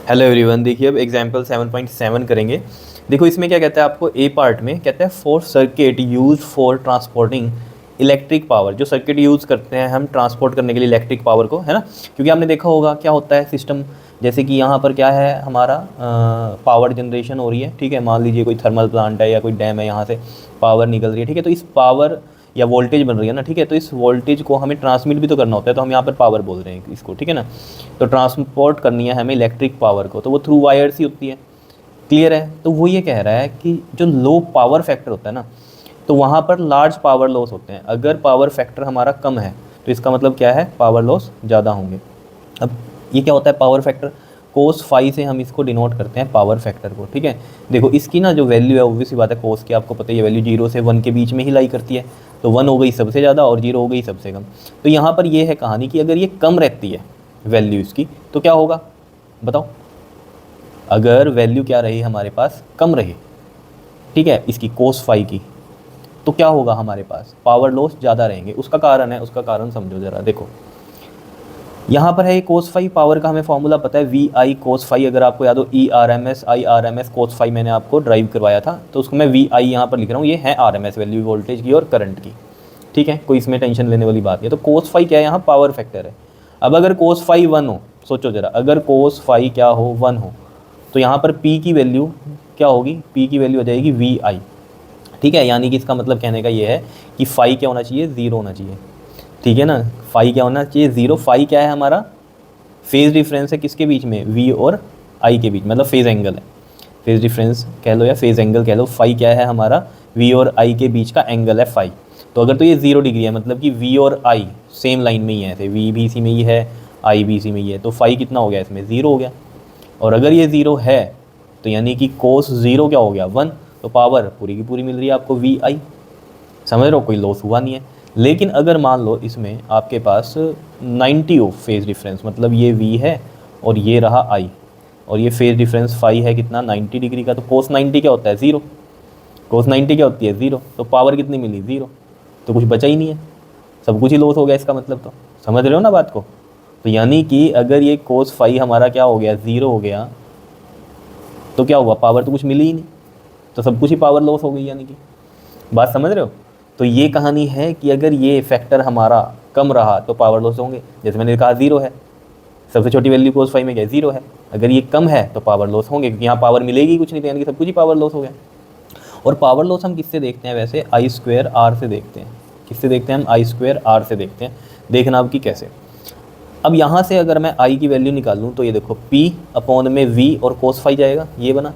Hello everyone, देखिए अब example 7.7 करेंगे। देखो इसमें क्या कहता है, आपको ए पार्ट में कहता है for circuit use for transporting electric power. जो सर्किट यूज़ करते हैं हम ट्रांसपोर्ट करने के लिए इलेक्ट्रिक पावर को, है ना। क्योंकि आपने देखा होगा क्या होता है सिस्टम, जैसे कि यहाँ पर क्या है हमारा पावर जनरेशन हो रही है, ठीक है। मान लीजिए कोई थर्मल प्लांट है या कोई डैम है, यहाँ से पावर निकल रही है, ठीक है। तो इस पावर या वोल्टेज बन रही है ना, ठीक है। तो इस वोल्टेज को हमें ट्रांसमिट भी तो करना होता है, तो हम यहाँ पर पावर बोल रहे हैं इसको, ठीक है ना। तो ट्रांसपोर्ट करनी है हमें इलेक्ट्रिक पावर को, तो वो थ्रू वायर्स ही होती है। क्लियर है। तो वो ये कह रहा है कि जो लो पावर फैक्टर होता है ना, तो वहाँ पर लार्ज पावर लॉस होते हैं। अगर पावर फैक्टर हमारा कम है तो इसका मतलब क्या है, पावर लॉस ज़्यादा होंगे। अब ये क्या होता है पावर फैक्टर, कोस फाई से हम इसको डिनोट करते हैं पावर फैक्टर को, ठीक है। देखो इसकी ना जो वैल्यू है ऑब्वियस सी बात है, कोस की आपको पता है ये वैल्यू 0 से 1 के बीच में ही लाई करती है। तो 1 हो गई सबसे ज़्यादा और 0 हो गई सबसे कम। तो यहाँ पर ये है कहानी कि अगर ये कम रहती है वैल्यू इसकी तो क्या होगा बताओ। अगर वैल्यू क्या रही हमारे पास, कम रही, ठीक है, इसकी कोस फाई की, तो क्या होगा हमारे पास, पावर लॉस ज़्यादा रहेंगे। उसका कारण है, उसका कारण समझो ज़रा। देखो यहाँ पर है कोस फाई पावर का हमें फॉर्मूला पता है, वी आई कोस फाई। अगर आपको याद हो E R M S I R M S cos phi मैंने आपको ड्राइव करवाया था, तो उसको मैं वी आई यहाँ पर लिख रहा हूँ। ये है R M S value voltage की और करंट की, ठीक है। कोई इसमें टेंशन लेने वाली बात नहीं है। तो कोस फाई क्या है, यहाँ पावर फैक्टर है। अब अगर कोस फाई 1 हो, सोचो ज़रा, अगर कोस फाई क्या हो 1 हो, तो यहाँ पर पी की वैल्यू क्या होगी, पी की वैल्यू हो जाएगी वी आई, ठीक है। यानी कि इसका मतलब कहने का ये है कि फाई क्या होना चाहिए, 0 होना चाहिए, ठीक है ना। फाई क्या होना चाहिए, 0। फाई क्या है हमारा, फेज़ डिफरेंस है किसके बीच में, वी और आई के बीच, मतलब फेज़ एंगल है। फेज़ डिफरेंस कह लो या फेज़ एंगल कह लो। फाई क्या है हमारा, वी और आई के बीच का एंगल है फाई। तो अगर तो ये 0 डिग्री है, मतलब कि वी और आई सेम लाइन में ही है, ऐसे वी भी इसी में ही है, आई भी इसी में ही है, तो फाई कितना हो गया इसमें, 0 हो गया। और अगर ये 0 है तो यानी कि कोस 0 क्या हो गया, 1। तो पावर पूरी की पूरी मिल रही है आपको वी आई, समझ रहे हो, कोई लॉस हुआ नहीं है। लेकिन अगर मान लो इसमें आपके पास 90 हो फेज़ डिफरेंस, मतलब ये v है और ये रहा i, और ये फेज़ डिफरेंस फाई है कितना, 90 डिग्री का। तो कोस 90 क्या होता है, 0। कोस 90 क्या होती है, 0। तो पावर कितनी मिली, 0। तो कुछ बचा ही नहीं है, सब कुछ ही लॉस हो गया इसका मतलब। तो समझ रहे हो ना बात को। तो यानी कि अगर ये कोस फाई हमारा क्या हो गया, 0 हो गया, तो क्या हुआ, पावर तो कुछ मिली ही नहीं, तो सब कुछ ही पावर लॉस हो गई। यानी कि बात समझ रहे हो। तो ये कहानी है कि अगर ये फैक्टर हमारा कम रहा तो पावर लॉस होंगे। जैसे मैंने कहा 0 है, सबसे छोटी वैल्यू कोस फाई में क्या है, 0 है। अगर ये कम है तो पावर लॉस होंगे, क्योंकि यहाँ पावर मिलेगी कुछ नहीं, तो यानी कि सब कुछ ही पावर लॉस हो गया। और पावर लॉस हम किससे देखते हैं वैसे, आई स्क्वायर आर से देखते हैं। किससे देखते हैं हम, आई स्क्वायर आर से देखते हैं। देखना अब कि कैसे। अब यहाँ से अगर मैं आई की वैल्यू निकालूँ तो ये देखो पी अपॉन में वी और कोस फाई जाएगा, ये बना।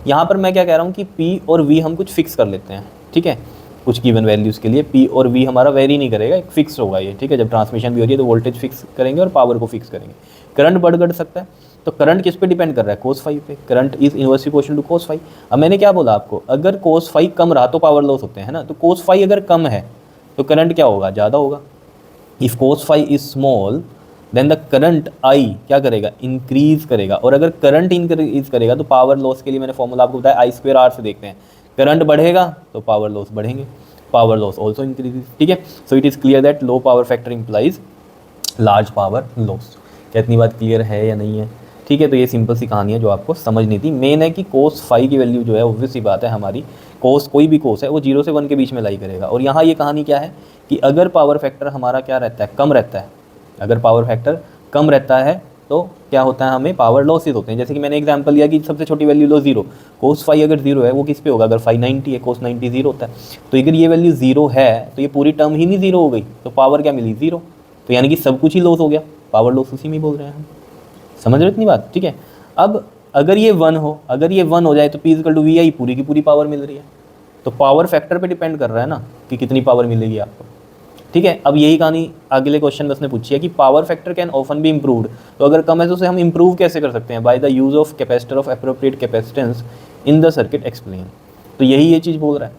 यहाँ पर मैं क्या कह रहा हूँ कि पी और वी हम कुछ फिक्स कर लेते हैं, ठीक है। कुछ गिवन वैल्यूज़ के लिए पी और वी हमारा वेरी नहीं करेगा, एक फिक्स होगा ये, ठीक है। जब ट्रांसमिशन भी होती है तो वोल्टेज फिक्स करेंगे और पावर को फिक्स करेंगे। करंट बढ़ घट सकता है, तो करंट किस पे डिपेंड कर रहा है, कोस फाई पे। Current is inversely proportional to cos phi. अब मैंने क्या बोला आपको, अगर कोस फाई कम रहा तो पावर लॉस होते हैं, है ना। तो कोस फाई अगर कम है तो करंट क्या होगा, ज़्यादा होगा। If cos phi is small then the current I क्या करेगा, इंक्रीज करेगा। और अगर करंट इंक्रीज करेगा तो पावर लॉस के लिए मैंने फॉर्मूला आपको बताया, आई स्क्वायर आर से देखते हैं। करंट बढ़ेगा तो पावर लॉस बढ़ेंगे, पावर लॉस ऑल्सो इंक्रीज, ठीक है। So it is clear that low power factor implies large power loss. क्या इतनी बात क्लियर है या नहीं है, ठीक है। तो ये सिंपल सी कहानी है जो आपको समझनी थी। मेन है कि कोस फाई की वैल्यू जो है ऑब्वियस सी बात है हमारी, कोस कोई भी कोस है वो 0 से 1 के बीच में लाई करेगा। और यहाँ ये कहानी क्या है कि अगर पावर फैक्टर हमारा क्या रहता है, कम रहता है, अगर पावर फैक्टर कम रहता है तो क्या होता है, हमें पावर लॉसेज होते हैं। जैसे कि मैंने एग्जांपल लिया कि सबसे छोटी वैल्यू लो 0, कोस फाई अगर 0 है वो किस पे होगा, अगर फाई 90 है, कोस 90 0 होता है। तो अगर ये वैल्यू 0 है तो ये पूरी टर्म ही नहीं 0 हो गई, तो पावर क्या मिली, 0। तो यानी कि सब कुछ ही लॉस हो गया, पावर लॉस उसी में बोल रहे हैं हम। समझ रहे हो इतनी बात, ठीक है। अब अगर ये 1 हो, अगर ये 1 हो जाए तो पी इक्वल टू वी आई, पूरी की पूरी पावर मिल रही है। तो पावर फैक्टर पे डिपेंड कर रहा है ना कि कितनी पावर मिलेगी आपको, ठीक है। अब यही कहानी अगले क्वेश्चन में उसने पूछी है कि power factor can often be improved. तो अगर कम है तो उसे हम इम्प्रूव कैसे कर सकते हैं, by the use of capacitor of appropriate capacitance in the circuit explain. तो यही ये चीज़ बोल रहा है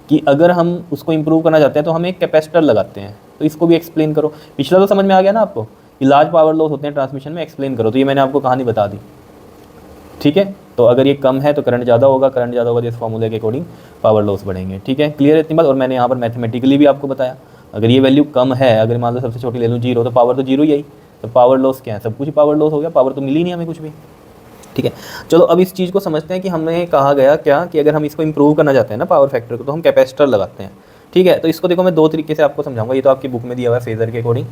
कि अगर हम उसको इम्प्रूव करना चाहते हैं तो हम एक कैपेसिटर लगाते हैं। तो इसको भी एक्सप्लेन करो। पिछला तो समझ में आ गया ना आपको कि लार्ज पावर लॉस होते हैं ट्रांसमिशन में, एक्सप्लेन करो। तो ये मैंने आपको कहानी बता दी, ठीक है। तो अगर ये कम है तो करंट ज़्यादा होगा, करंट ज़्यादा होगा तो इस फॉर्मूले के अकॉर्डिंग पावर लॉस बढ़ेंगे, ठीक है। क्लियर है इतनी बात। और मैंने यहाँ पर मैथमेटिकली भी आपको बताया, अगर ये वैल्यू कम है, अगर मान लो सबसे छोटी ले लूँ 0, तो पावर तो 0 ही आई, तो पावर लॉस क्या है, सब कुछ ही पावर लॉस हो गया, पावर तो मिली नहीं हमें कुछ भी। ठीक है। चलो अब इस चीज़ को समझते हैं कि हमें कहा गया क्या कि अगर हम इसको इंप्रूव करना चाहते हैं ना पावर फैक्टर को, तो हम कैपेसिटर लगाते हैं। ठीक है, तो इसको देखो मैं दो तरीके से आपको समझाऊंगा। ये तो आपकी बुक में दिया हुआ है फेज़र के अकॉर्डिंग,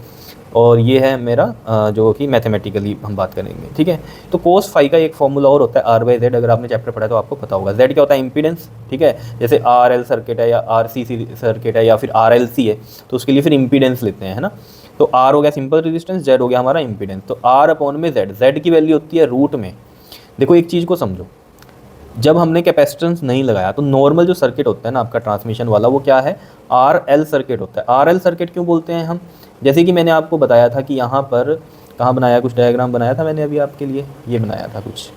और ये है मेरा जो कि मैथमेटिकली हम बात करेंगे। ठीक है, तो कोस फाई का एक फॉर्मूला और होता है आर बाई जेड। अगर आपने चैप्टर पढ़ा है तो आपको पता होगा। जेड क्या होता है? इम्पीडेंस। ठीक है, जैसे आर एल सर्किट है या आर सी सर्किट है या फिर आर एल सी है, तो उसके लिए फिर इम्पीडेंस लेते हैं, है ना। तो आर हो गया सिंपल रेजिस्टेंस, जेड हो गया हमारा इम्पीडेंस। तो आर अपॉन में जेड, जेड की वैल्यू होती है रूट में। देखो एक चीज़ को समझो, जब हमने कैपेसिटेंस नहीं लगाया तो नॉर्मल जो सर्किट होता है ना आपका ट्रांसमिशन वाला, वो क्या है? आर एल सर्किट होता है। आर एल सर्किट क्यों बोलते हैं हम? जैसे कि मैंने आपको बताया था कि यहाँ पर कहाँ बनाया, कुछ डायग्राम बनाया था मैंने अभी आपके लिए, ये बनाया था कुछ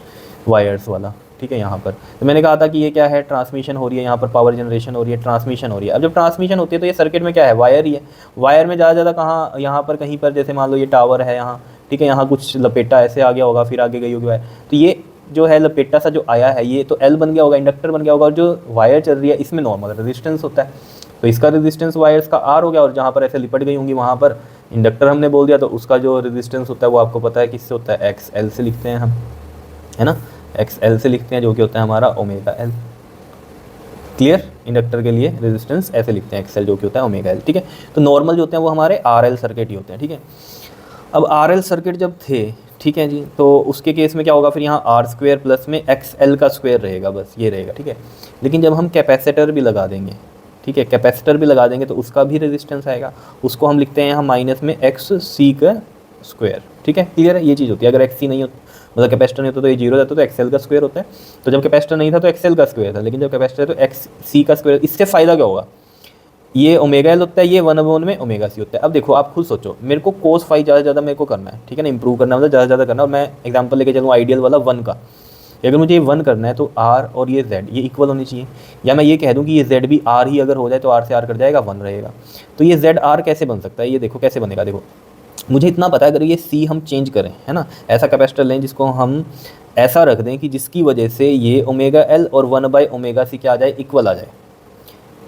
वायर्स वाला। ठीक है, यहाँ पर तो मैंने कहा था कि ये क्या है? ट्रांसमिशन हो रही है, यहाँ पर पावर जनरेशन हो रही है, ट्रांसमिशन हो रही है। अब जब ट्रांसमिशन होती है तो ये सर्किट में क्या है? वायर ही है। वायर में ज़्यादा कहाँ, यहाँ पर कहीं पर, जैसे मान लो ये टावर है यहाँ, ठीक है, यहाँ कुछ लपेटा ऐसे आ गया होगा, फिर आगे गई होगी वायर, तो ये जो है लपेटा सा जो आया है ये तो एल बन गया होगा, इंडक्टर बन गया होगा। और जो वायर चल रही है इसमें नॉर्मल रेजिस्टेंस होता है, तो इसका रेजिस्टेंस वायर्स का आर हो गया। और जहाँ पर ऐसे लिपट गई होंगी वहाँ पर इंडक्टर हमने बोल दिया, तो उसका जो रेजिस्टेंस होता है वो आपको पता है किससे होता है? एक्स एल से लिखते हैं हम, है ना। एक्स एल से लिखते हैं, जो कि होता है हमारा ओमेगा एल। क्लियर? इंडक्टर के लिए रेजिस्टेंस ऐसे लिखते हैं एक्स एल, जो कि होता है ओमेगा एल। ठीक है, तो नॉर्मल जो होते हैं वो हमारे आर एल सर्किट ही होते हैं। ठीक है, अब आर एल सर्किट जब थे, ठीक है जी, तो उसके केस में क्या होगा? फिर यहाँ आर स्क्वायर प्लस में एक्स एल का स्क्वायर रहेगा, बस ये रहेगा। ठीक है, लेकिन जब हम कैपेसिटर भी लगा देंगे, ठीक है, कैपेसिटर भी लगा देंगे तो उसका भी रेजिस्टेंस आएगा। उसको हम लिखते हैं यहाँ माइनस में एक्स सी का स्क्वायर। ठीक है, क्लियर है? ये चीज़ होती है। अगर एक्स सी नहीं होता, मतलब कैपेसिटर नहीं होता तो ये जीरो रहता, तो एक्स एल का स्क्वायर होता है। तो जब कैपेसिटर नहीं था तो एक्स एल का स्क्वायर था, लेकिन जब कैपेसिटर है तो एक्स सी का स्क्वायर। इससे फ़ायदा क्या होगा? ये ओमेगा एल होता है, ये 1/1 में ओमेगा सी होता है। अब देखो आप खुद सोचो, मेरे को कोस फाई ज़्यादा से ज़्यादा मेरे को करना है, ठीक है ना, इंप्रूव करना है, मतलब ज़्यादा से ज़्यादा करना है। और मैं एग्जांपल लेके चलूँ आइडियल वाला 1 का। अगर मुझे ये 1 करना है तो आर और ये जेड ये इक्वल होनी चाहिए, या मैं ये कह दूँ कि ये जेड भी आर ही अगर हो जाए तो आर से आर कट जाएगा, 1 रहेगा। तो ये जेड आर कैसे बन सकता है? ये देखो कैसे बनेगा। देखो मुझे इतना पता है, अगर ये सी हम चेंज करें, है ना, ऐसा कैपेसिटर लें जिसको हम ऐसा रख दें कि जिसकी वजह से ये ओमेगा एल और 1/ओमेगा सी क्या आ जाए? इक्वल आ जाए।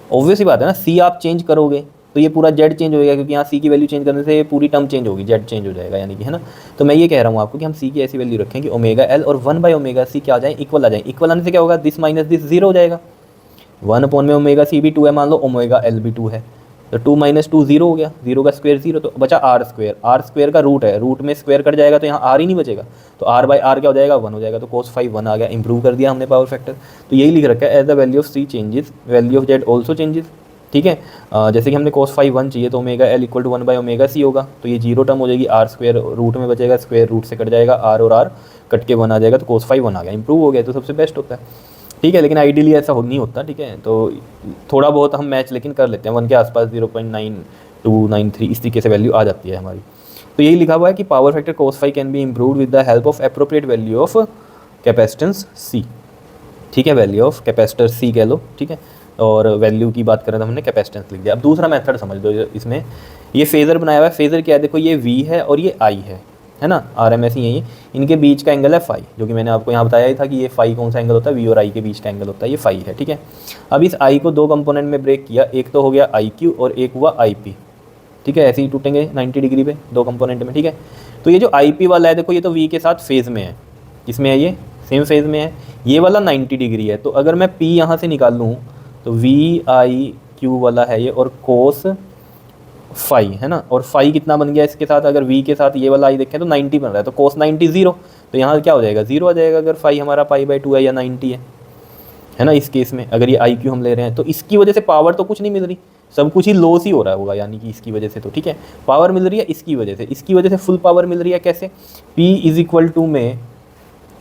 ऑब्वियस ही बात है ना, सी आप चेंज करोगे तो ये पूरा जेड चेंज हो जाएगा, क्योंकि यहाँ सी की वैल्यू चेंज करने से पूरी टर्म चेंज होगी, जेड चेंज हो जाएगा यानी कि, है ना। तो मैं ये कह रहा हूँ आपको कि हम सी की ऐसी वैल्यू रखें कि ओमेगा एल और 1/ओमेगा सी क्या आ जाए? इक्वल आ जाए। इक्वल आने से क्या होगा? दिस माइनस दिस जीरो हो जाएगा। 1 में ओमेगा सी भी 2 है, मान लो ओमेगा एल भी 2 है, तो 2 - 2 जीरो हो गया, जीरो का स्क्वायर जीरो, तो बचा आर स्क्वायर। आर स्क्वायर का रूट है, रूट में स्क्वायर कट जाएगा तो यहाँ आर ही नहीं बचेगा, तो आर बाई आर क्या हो जाएगा? 1 हो जाएगा। तो कोस फाई 1 आ गया, इंप्रूव कर दिया हमने पावर फैक्टर। तो यही लिख रखा है, as the value of C changes value of Z also changes. ठीक है, जैसे कि हमने कोस फाई 1 चाहिए तो ओमेगा एल इक्वल टू 1/ओमेगा सी होगा, तो ये जीरो टर्म हो जाएगी, आर स्क्वायर रूट में बचेगा, स्क्वायर रूट से कट जाएगा, आर और आर कट के 1 आ जाएगा, तो कोस फाई 1 आ गया, इंप्रूव हो गया, तो सबसे बेस्ट होता है। ठीक है, लेकिन आइडियली ऐसा नहीं होता। ठीक है, तो थोड़ा बहुत हम मैच लेकिन कर लेते हैं, 1 के आसपास 0.9293 इस तरीके से वैल्यू आ जाती है हमारी। तो यही लिखा हुआ है कि power factor cos phi can be improved with the help of appropriate value of capacitance C. ठीक है, वैल्यू ऑफ कैपेसिटर सी कह लो। ठीक है, और वैल्यू की बात करें तो हमने कैपेसिटेंस लिख दिया। अब दूसरा मेथड समझ लो, इसमें ये फेज़र बनाया हुआ है। फेज़र क्या है? देखो ये वी है और ये आई है ना, आर एम एस ही यही, इनके बीच का एंगल है फाई, जो कि मैंने आपको यहाँ बताया ही था कि ये फाई कौन सा एंगल होता है? वी और आई के बीच का एंगल होता है, ये फाई है। ठीक है, अब इस आई को दो कंपोनेंट में ब्रेक किया, एक तो हो गया आई क्यू और एक हुआ आई पी। ठीक है, ऐसे ही टूटेंगे 90 डिग्री पे दो कंपोनेंट में। ठीक है, तो ये जो आई पी वाला है, देखो ये तो वी के साथ फेज़ में है, किसमें है? ये सेम फेज़ में है। ये वाला 90 डिग्री है, तो अगर मैं पी यहाँ से निकाल लूँ तो वी आई क्यू वाला है ये, और कोस फाई, है ना। और फाई कितना बन गया इसके साथ? अगर वी के साथ ये वाला आई देखें तो 90 बन रहा है, तो कोस 90 जीरो, तो यहाँ क्या हो जाएगा? जीरो आ जाएगा, अगर फाई हमारा π/2 है या 90 है ना। इस केस में अगर ये आई क्यू हम ले रहे हैं तो इसकी वजह से पावर तो कुछ नहीं मिल रही, सब कुछ ही लॉस ही हो रहा होगा, यानी कि इसकी वजह से। तो ठीक है, पावर मिल रही है इसकी वजह से फुल पावर मिल रही है। कैसे? P = में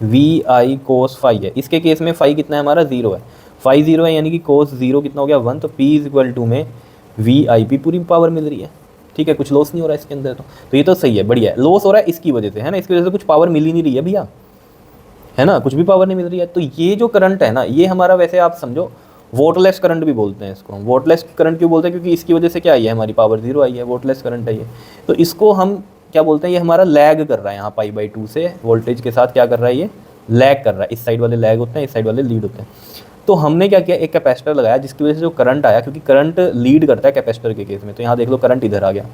वी आई कोस फाई है, इसके केस में फाई कितना है हमारा? जीरो है, फाई जीरो है, यानी कि कोस जीरो कितना हो गया? 1, तो P = में वी आई पी पूरी पावर मिल रही है। ठीक है, कुछ लॉस नहीं हो रहा है इसके अंदर, तो ये तो सही है, बढ़िया है। लॉस हो रहा है इसकी वजह से, है ना, इसकी वजह से कुछ पावर मिल ही नहीं रही है भैया, है ना, कुछ भी पावर नहीं मिल रही है। तो ये जो करंट है ना, ये हमारा, वैसे आप समझो वोटलेस करंट भी बोलते हैं इसको। वोटलेस करंट क्यों बोलते हैं? क्योंकि इसकी वजह से क्या आई है? हमारी पावर जीरो आई है, वोटलेस करंट है ये। तो इसको हम क्या बोलते हैं? ये हमारा लैग कर रहा है यहाँ π/2 से वोल्टेज के साथ, क्या कर रहा है? ये लैग कर रहा है। इस साइड वाले लैग होते हैं, इस साइड वाले लीड होते हैं। तो हमने क्या किया? एक कैपेसिटर लगाया, जिसकी वजह से जो करंट आया, क्योंकि करंट लीड करता है कैपेसिटर के केस में, तो यहाँ देख लो करंट इधर आ गया,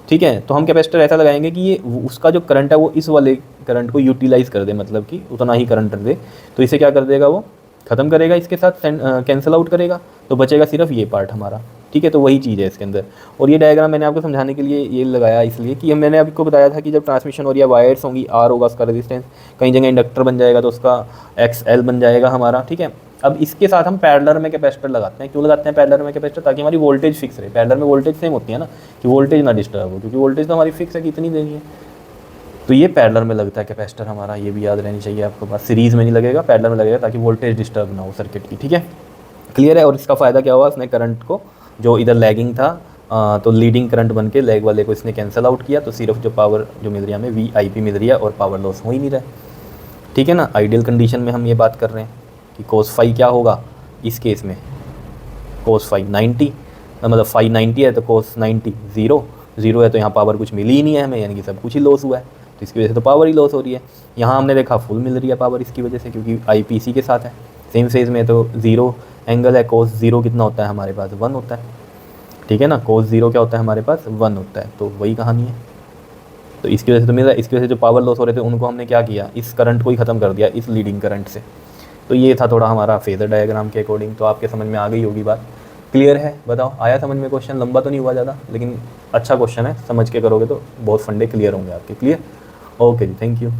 ठीक है। तो हम कैपेसिटर ऐसा लगाएंगे कि ये उसका जो करंट है वो इस वाले करंट को यूटिलाइज़ कर दे, मतलब कि उतना ही करंट दे। तो इसे क्या कर देगा, वो ख़त्म करेगा, इसके साथ कैंसिल आउट करेगा, तो बचेगा सिर्फ ये पार्ट हमारा। ठीक है, तो वही चीज़ है इसके अंदर। और ये डायग्राम मैंने आपको समझाने के लिए ये लगाया इसलिए कि मैंने आपको बताया था कि जब ट्रांसमिशन हो रही है वायर्स होंगी, आर होगा उसका रेजिस्टेंस, कई जगह इंडक्टर बन जाएगा तो उसका XL बन जाएगा हमारा। ठीक है, अब इसके साथ हम पैरेलल में कैपेसिटर लगाते हैं। क्यों लगाते हैं पैरेलल में कैपेसिटर? ताकि हमारी वोल्टेज फिक्स रहे। पैरेलल में वोल्टेज सेम होती है ना, कि वोल्टेज ना डिस्टर्ब हो, क्योंकि वोल्टेज तो हमारी फिक्स है कि इतनी देनी है। तो ये पैरेलल में लगता है कैपेसिटर हमारा, ये भी याद रहनी चाहिए आपको बात। सीरीज़ में नहीं लगेगा, पैरेलल में लगेगा ताकि वोल्टेज डिस्टर्ब ना हो सर्किट की। ठीक है, क्लियर है। और इसका फ़ायदा क्या हुआ, उसने करंट को जो इधर लैगिंग था तो लीडिंग करंट बन के लैग वाले को इसने कैंसिल आउट किया, तो सिर्फ जो पावर जो मिल रही है हमें VIP मिल रही है और पावर लॉस हो ही नहीं रहा है। ठीक है ना, आइडियल कंडीशन में हम ये बात कर रहे हैं कि cos फाई क्या होगा इस केस में, cos फाई 90, मतलब फाई 90 है तो cos 90 0 है, तो यहाँ पावर कुछ मिली ही नहीं है हमें, यानी कि सब कुछ ही लॉस हुआ है। तो इसकी वजह से तो पावर ही लॉस हो रही है। यहाँ हमने देखा फुल मिल रही है पावर इसकी वजह से, क्योंकि IP इसी के साथ है, सेम फेज में, तो 0 एंगल है। cos 0 कितना होता है हमारे पास, 1 होता है। ठीक है ना, cos 0 क्या होता है हमारे पास, 1 होता है। तो वही कहानी है। तो इसकी वजह से तो मेरा, इसकी वजह से जो पावर लॉस हो रहे थे उनको हमने क्या किया, इस करंट को ही ख़त्म कर दिया, इस लीडिंग करंट से। तो ये था थोड़ा हमारा फेजर डायग्राम के अकॉर्डिंग। तो आपके समझ में आ गई होगी बात, क्लियर है? बताओ, आया समझ में? क्वेश्चन लंबा तो नहीं हुआ ज़्यादा, लेकिन अच्छा क्वेश्चन है, समझ के करोगे तो बहुत फंडे क्लियर होंगे आपके। क्लियर? ओके जी, थैंक यू।